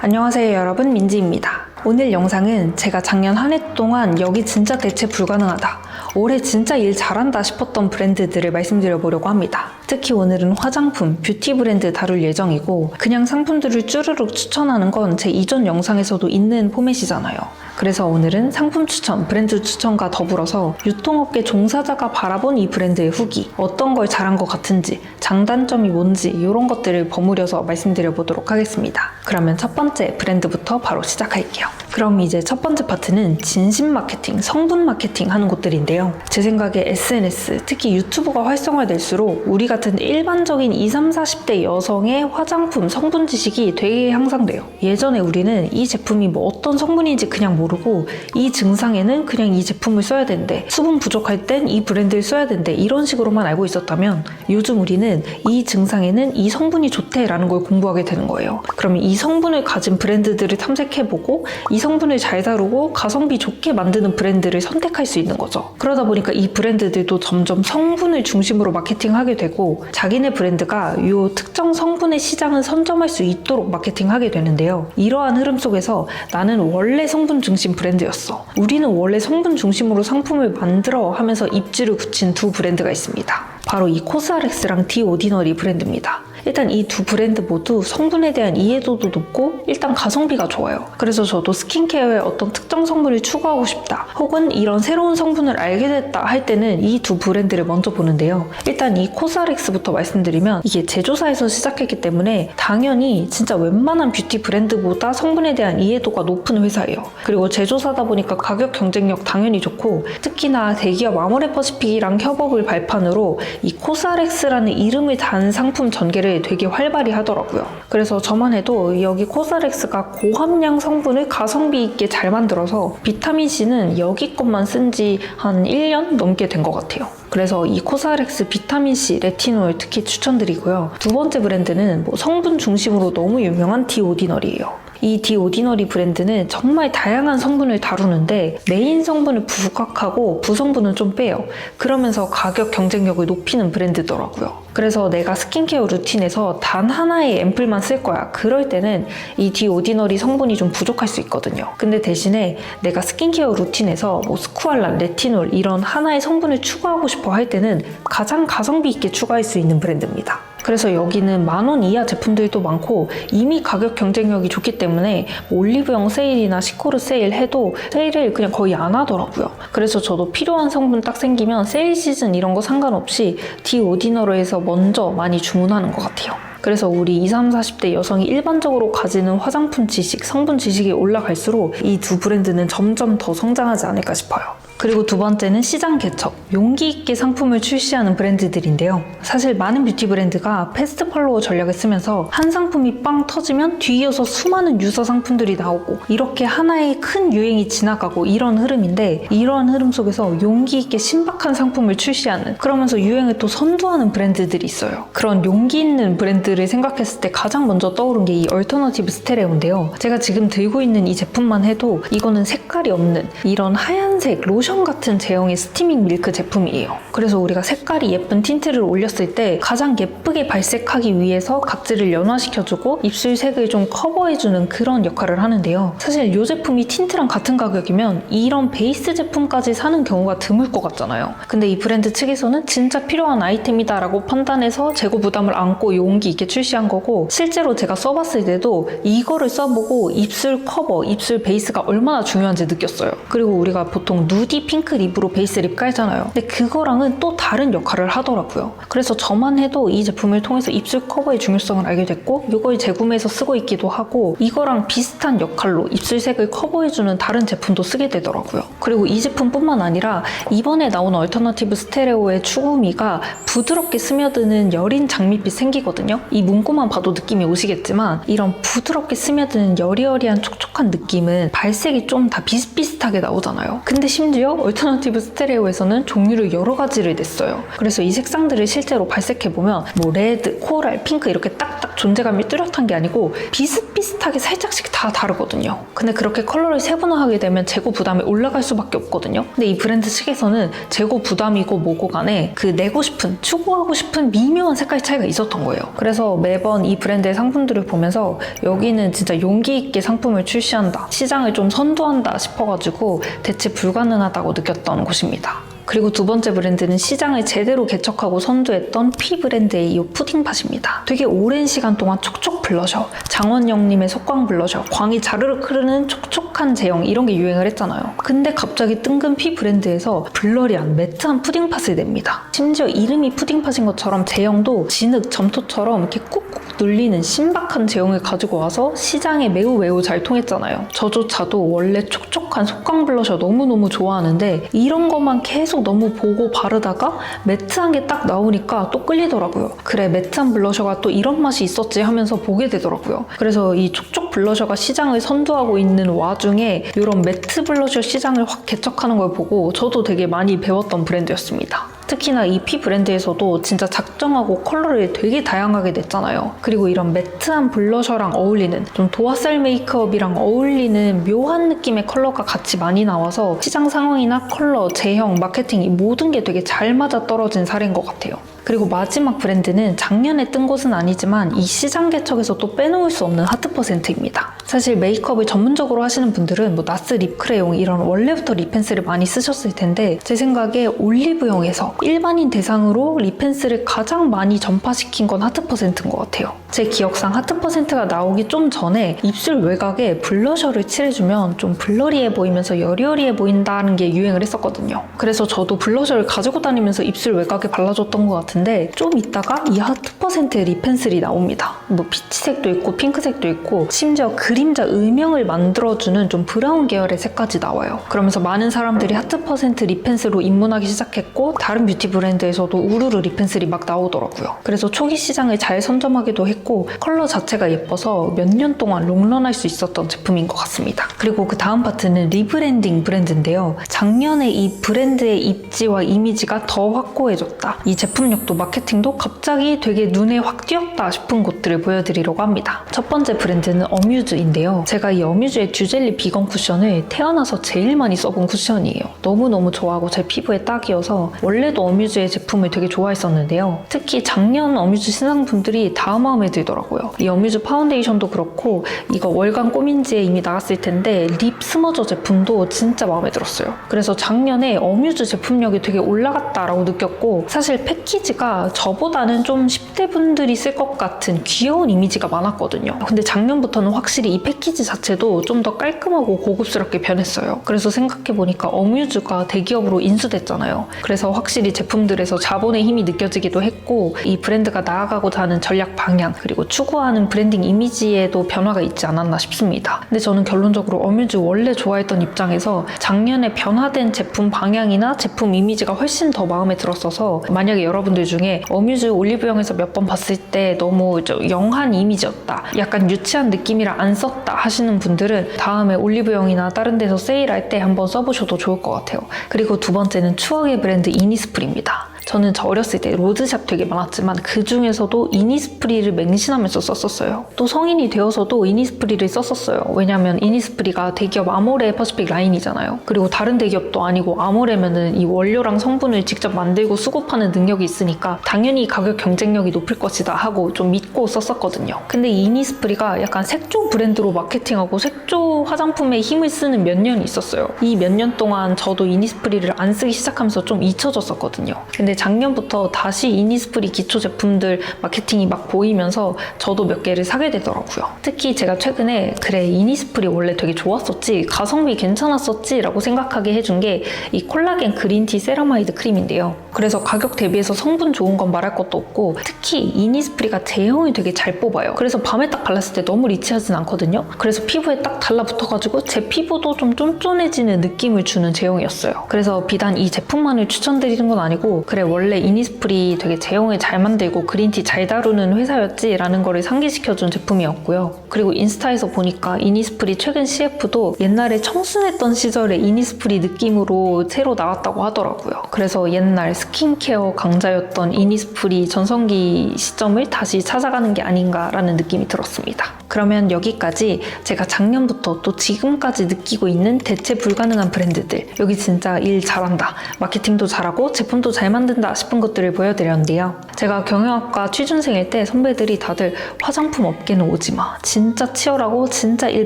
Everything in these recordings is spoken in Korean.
안녕하세요 여러분, 민지입니다. 오늘 영상은 제가 작년 한 해 동안 여기 진짜 대체 불가능하다, 올해 진짜 일 잘한다 싶었던 브랜드들을 말씀드려보려고 합니다. 특히 오늘은 화장품, 뷰티 브랜드 다룰 예정이고, 그냥 상품들을 쭈르륵 추천하는 건 제 이전 영상에서도 있는 포맷이잖아요. 그래서 오늘은 상품 추천, 브랜드 추천과 더불어서 유통업계 종사자가 바라본 이 브랜드의 후기, 어떤 걸 잘한 것 같은지, 장단점이 뭔지 이런 것들을 버무려서 말씀드려보도록 하겠습니다. 그러면 첫 번째 브랜드부터 바로 시작할게요. 그럼 이제 첫 번째 파트는 진심 마케팅, 성분 마케팅 하는 곳들인데요. 제 생각에 SNS, 특히 유튜브가 활성화될수록 우리 같은 일반적인 20, 30대 여성의 화장품 성분 지식이 되게 향상돼요. 예전에 우리는 이 제품이 뭐 어떤 성분인지 그냥 모르고, 이 증상에는 그냥 이 제품을 써야 된대, 수분 부족할 땐 이 브랜드를 써야 된대, 이런 식으로만 알고 있었다면, 요즘 우리는 이 증상에는 이 성분이 좋대 라는 걸 공부하게 되는 거예요. 그러면 이 성분을 가진 브랜드들을 탐색해보고, 이 성분을 잘 다루고 가성비 좋게 만드는 브랜드를 선택할 수 있는 거죠. 그러다 보니까 이 브랜드들도 점점 성분을 중심으로 마케팅하게 되고, 자기네 브랜드가 이 특정 성분의 시장을 선점할 수 있도록 마케팅하게 되는데요. 이러한 흐름 속에서 나는 원래 성분 중심 브랜드였어, 우리는 원래 성분 중심으로 상품을 만들어 하면서 입지를 굳힌 두 브랜드가 있습니다. 바로 이 코스알엑스랑 디오디너리 브랜드입니다. 일단 이 두 브랜드 모두 성분에 대한 이해도도 높고 일단 가성비가 좋아요. 그래서 저도 스킨케어에 어떤 특정 성분을 추구하고 싶다, 혹은 이런 새로운 성분을 알게 됐다 할 때는 이 두 브랜드를 먼저 보는데요. 일단 이 코스알엑스부터 말씀드리면, 이게 제조사에서 시작했기 때문에 당연히 진짜 웬만한 뷰티 브랜드보다 성분에 대한 이해도가 높은 회사예요. 그리고 제조사다 보니까 가격 경쟁력 당연히 좋고, 특히나 대기업 아모레퍼시픽이랑 협업을 발판으로 이 코스알엑스라는 이름을 단 상품 전개를 되게 활발히 하더라고요. 그래서 저만 해도 여기 코스알엑스가 고함량 성분을 가성비 있게 잘 만들어서 비타민C는 여기 것만 쓴 지 한 1년 넘게 된 것 같아요. 그래서 이 코스알엑스 비타민C, 레티놀 특히 추천드리고요. 두 번째 브랜드는 성분 중심으로 너무 유명한 디오디너리예요. 이 디오디너리 브랜드는 정말 다양한 성분을 다루는데 메인 성분을 부각하고 부성분은 좀 빼요. 그러면서 가격 경쟁력을 높이는 브랜드더라고요. 그래서 내가 스킨케어 루틴에서 단 하나의 앰플만 쓸 거야, 그럴 때는 이 디오디너리 성분이 좀 부족할 수 있거든요. 근데 대신에 내가 스킨케어 루틴에서 스쿠알란, 레티놀 이런 하나의 성분을 추가하고 싶어 할 때는 가장 가성비 있게 추가할 수 있는 브랜드입니다. 그래서 여기는 10,000원 이하 제품들도 많고, 이미 가격 경쟁력이 좋기 때문에 올리브영 세일이나 시코르 세일 해도 세일을 그냥 거의 안 하더라고요. 그래서 저도 필요한 성분 딱 생기면 세일 시즌 이런 거 상관없이 디오디너로에서 먼저 많이 주문하는 것 같아요. 그래서 우리 20, 30대 여성이 일반적으로 가지는 화장품 지식, 성분 지식이 올라갈수록 이 두 브랜드는 점점 더 성장하지 않을까 싶어요. 그리고 두 번째는 시장 개척, 용기 있게 상품을 출시하는 브랜드들인데요. 사실 많은 뷰티 브랜드가 패스트 팔로워 전략을 쓰면서 한 상품이 빵 터지면 뒤이어서 수많은 유사 상품들이 나오고, 이렇게 하나의 큰 유행이 지나가고 이런 흐름인데, 이러한 흐름 속에서 용기 있게 신박한 상품을 출시하는, 그러면서 유행을 또 선도하는 브랜드들이 있어요. 그런 용기 있는 브랜드를 생각했을 때 가장 먼저 떠오른 게 이 얼터너티브 스테레오인데요. 제가 지금 들고 있는 이 제품만 해도 이거는 색깔이 없는 이런 하얀색 로션 같은 제형의 스티밍 밀크 제품이에요. 그래서 우리가 색깔이 예쁜 틴트를 올렸을 때 가장 예쁘게 발색하기 위해서 각질을 연화시켜주고 입술색을 좀 커버해주는 그런 역할을 하는데요. 사실 이 제품이 틴트랑 같은 가격이면 이런 베이스 제품까지 사는 경우가 드물 것 같잖아요. 근데 이 브랜드 측에서는 진짜 필요한 아이템이다 라고 판단해서 재고 부담을 안고 용기 있게 출시한 거고, 실제로 제가 써봤을 때도 이거를 써보고 입술 커버, 입술 베이스가 얼마나 중요한지 느꼈어요. 그리고 우리가 보통 누디 핑크 립으로 베이스 립 깔잖아요. 근데 그거랑은 또 다른 역할을 하더라고요. 그래서 저만 해도 이 제품을 통해서 입술 커버의 중요성을 알게 됐고, 이걸 재구매해서 쓰고 있기도 하고, 이거랑 비슷한 역할로 입술색을 커버해주는 다른 제품도 쓰게 되더라고요. 그리고 이 제품뿐만 아니라 이번에 나온 얼터너티브 스테레오의 추구미가 부드럽게 스며드는 여린 장밋빛 생기거든요. 이 문구만 봐도 느낌이 오시겠지만, 이런 부드럽게 스며드는 여리여리한 촉촉한 느낌은 발색이 좀 다 비슷비슷하게 나오잖아요. 근데 심지어 얼터너티브 스테레오에서는 종류를 여러 가지를 냈어요. 그래서 이 색상들을 실제로 발색해보면 뭐 레드, 코랄, 핑크 이렇게 딱딱 존재감이 뚜렷한 게 아니고 비슷비슷하게 살짝씩 다 다르거든요. 근데 그렇게 컬러를 세분화하게 되면 재고 부담이 올라갈 수밖에 없거든요. 근데 이 브랜드 측에서는 재고 부담이고 뭐고 간에 그 내고 싶은, 추구하고 싶은 미묘한 색깔 차이가 있었던 거예요. 그래서 매번 이 브랜드의 상품들을 보면서 여기는 진짜 용기 있게 상품을 출시한다, 시장을 좀 선도한다 싶어가지고 대체 불가능하다고 느꼈던 곳입니다. 그리고 두 번째 브랜드는 시장을 제대로 개척하고 선두했던 P 브랜드의 이 푸딩팟입니다. 되게 오랜 시간 동안 촉촉 블러셔, 장원영님의 속광 블러셔, 광이 자르르 흐르는 촉촉한 제형 이런 게 유행을 했잖아요. 근데 갑자기 뜬금 P 브랜드에서 블러리한 매트한 푸딩팟을 냅니다. 심지어 이름이 푸딩팟인 것처럼 제형도 진흙, 점토처럼 이렇게 꾹꾹 눌리는 신박한 제형을 가지고 와서 시장에 매우 잘 통했잖아요. 저조차도 원래 촉촉한 속광 블러셔 너무너무 좋아하는데 이런 것만 계속 너무 보고 바르다가 매트한 게 딱 나오니까 또 끌리더라고요. 그래, 매트한 블러셔가 또 이런 맛이 있었지 하면서 보게 되더라고요. 그래서 이 촉촉 블러셔가 시장을 선두하고 있는 와중에 이런 매트 블러셔 시장을 확 개척하는 걸 보고 저도 되게 많이 배웠던 브랜드였습니다. 특히나 이 P 브랜드에서도 진짜 작정하고 컬러를 되게 다양하게 냈잖아요. 그리고 이런 매트한 블러셔랑 어울리는, 좀 도화살 메이크업이랑 어울리는 묘한 느낌의 컬러가 같이 많이 나와서 시장 상황이나 컬러, 제형, 마케팅 이 모든 게 되게 잘 맞아떨어진 사례인 것 같아요. 그리고 마지막 브랜드는 작년에 뜬 곳은 아니지만 이 시장 개척에서 또 빼놓을 수 없는 하트%입니다. 사실 메이크업을 전문적으로 하시는 분들은 뭐 나스 립 크레용 이런 원래부터 립 펜슬을 많이 쓰셨을 텐데 제 생각에 올리브영에서 일반인 대상으로 립 펜슬을 가장 많이 전파시킨 건 하트%인 것 같아요. 제 기억상 하트%가 나오기 좀 전에 입술 외곽에 블러셔를 칠해주면 좀 블러리해 보이면서 여리여리해 보인다는 게 유행을 했었거든요. 그래서 저도 블러셔를 가지고 다니면서 입술 외곽에 발라줬던 것 같은데 좀 있다가 이 하트%의 립 펜슬이 나옵니다. 뭐 피치색도 있고 핑크색도 있고 심지어 그림자 음영을 만들어주는 좀 브라운 계열의 색까지 나와요. 그러면서 많은 사람들이 하트% 립 펜슬로 입문하기 시작했고 다른 뷰티 브랜드에서도 우르르 립 펜슬이 막 나오더라고요. 그래서 초기 시장을 잘 선점하기도 했고 컬러 자체가 예뻐서 몇 년 동안 롱런할 수 있었던 제품인 것 같습니다. 그리고 그 다음 파트는 리브랜딩 브랜드인데요. 작년에 이 브랜드의 입지와 이미지가 더 확고해졌다. 이 제품력도 마케팅도 갑자기 되게 눈에 확 띄었다 싶은 곳들을 보여드리려고 합니다. 첫 번째 브랜드는 어뮤즈인데요. 제가 이 어뮤즈의 듀젤리 비건 쿠션을 태어나서 제일 많이 써본 쿠션이에요. 너무너무 좋아하고 제 피부에 딱이어서 원래도 어뮤즈의 제품을 되게 좋아했었는데요. 특히 작년 어뮤즈 신상품들이 다 마음에 들더라고요. 이 어뮤즈 파운데이션도 그렇고 이거 월간 꼬민지에 이미 나갔을 텐데 립 스머저 제품도 진짜 마음에 들었어요. 그래서 작년에 어뮤즈 제품력이 되게 올라갔다라고 느꼈고 사실 패키지가 저보다는 좀 10대 분들이 쓸 것 같은 귀여운 이미지가 많았거든요. 근데 작년부터는 확실히 이 패키지 자체도 좀 더 깔끔하고 고급스럽게 변했어요. 그래서 생각해보니까 어뮤즈가 대기업으로 인수됐잖아요. 그래서 확실히 제품들에서 자본의 힘이 느껴지기도 했고 이 브랜드가 나아가고자 하는 전략 방향 그리고 추구하는 브랜딩 이미지에도 변화가 있지 않았나 싶습니다. 근데 저는 결론적으로 어뮤즈 원래 좋아했던 입장에서 작년에 변화된 제품 방향이나 제품 이미지가 훨씬 더 마음에 들었어서 만약에 여러분들 중에 어뮤즈 올리브영에서 몇 번 봤을 때 너무 영한 이미지였다, 약간 유치한 느낌이라 안 썼다 하시는 분들은 다음에 올리브영이나 다른 데서 세일할 때 한번 써보셔도 좋을 것 같아요. 그리고 두 번째는 추억의 브랜드 이니스프리입니다. 저는 저 어렸을 때 로드샵 되게 많았지만 그 중에서도 이니스프리를 맹신하면서 썼었어요. 또 성인이 되어서도 이니스프리를 썼었어요. 왜냐면 이니스프리가 대기업 아모레 퍼시픽 라인이잖아요. 그리고 다른 대기업도 아니고 아모레면은 이 원료랑 성분을 직접 만들고 수급하는 능력이 있으니까 당연히 가격 경쟁력이 높을 것이다 하고 좀 믿고 썼었거든요. 근데 이 이니스프리가 약간 색조 브랜드로 마케팅하고 색조 화장품에 힘을 쓰는 몇 년이 있었어요. 이 몇 년 동안 저도 이니스프리를 안 쓰기 시작하면서 좀 잊혀졌었거든요. 근데 작년부터 다시 이니스프리 기초 제품들 마케팅이 막 보이면서 저도 몇 개를 사게 되더라고요. 특히 제가 최근에 그래 이니스프리 원래 되게 좋았었지, 가성비 괜찮았었지 라고 생각하게 해준 게 이 콜라겐 그린티 세라마이드 크림인데요. 그래서 가격 대비해서 성분 좋은 건 말할 것도 없고 특히 이니스프리가 제형이 되게 잘 뽑아요. 그래서 밤에 딱 발랐을 때 너무 리치하진 않거든요. 그래서 피부에 딱 달라붙어가지고 제 피부도 좀 쫀쫀해지는 느낌을 주는 제형이었어요. 그래서 비단 이 제품만을 추천드리는 건 아니고 그래 원래 이니스프리 되게 제형을 잘 만들고 그린티 잘 다루는 회사였지 라는 거를 상기시켜준 제품이었고요. 그리고 인스타에서 보니까 이니스프리 최근 CF도 옛날에 청순했던 시절의 이니스프리 느낌으로 새로 나왔다고 하더라고요. 그래서 옛날 스킨케어 강자였던 이니스프리 전성기 시점을 다시 찾아가는 게 아닌가라는 느낌이 들었습니다. 그러면 여기까지 제가 작년부터 또 지금까지 느끼고 있는 대체 불가능한 브랜드들, 여기 진짜 일 잘한다, 마케팅도 잘하고 제품도 잘 만든다 싶은 것들을 보여드렸는데요. 제가 경영학과 취준생일 때 선배들이 다들 화장품 업계는 오지마, 진짜 치열하고 진짜 일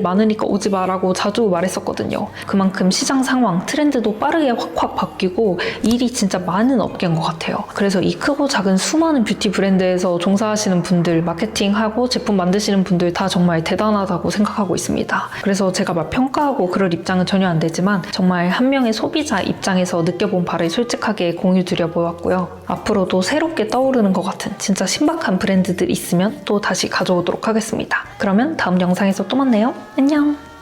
많으니까 오지마 라고 자주 말했었거든요. 그만큼 시장 상황, 트렌드도 빠르게 확확 바뀌고 일이 진짜 많은 업계인 것 같아요. 그래서 이 크고 작은 수많은 뷰티 브랜드에서 종사하시는 분들, 마케팅하고 제품 만드시는 분들 다 정말 대단하다고 생각하고 있습니다. 그래서 제가 막 평가하고 그럴 입장은 전혀 안 되지만 정말 한 명의 소비자 입장에서 느껴본 바를 솔직하게 공유드려 보았고요. 앞으로도 새롭게 떠오르는 것 같은 진짜 신박한 브랜드들 있으면 또 다시 가져오도록 하겠습니다. 그러면 다음 영상에서 또 만나요. 안녕!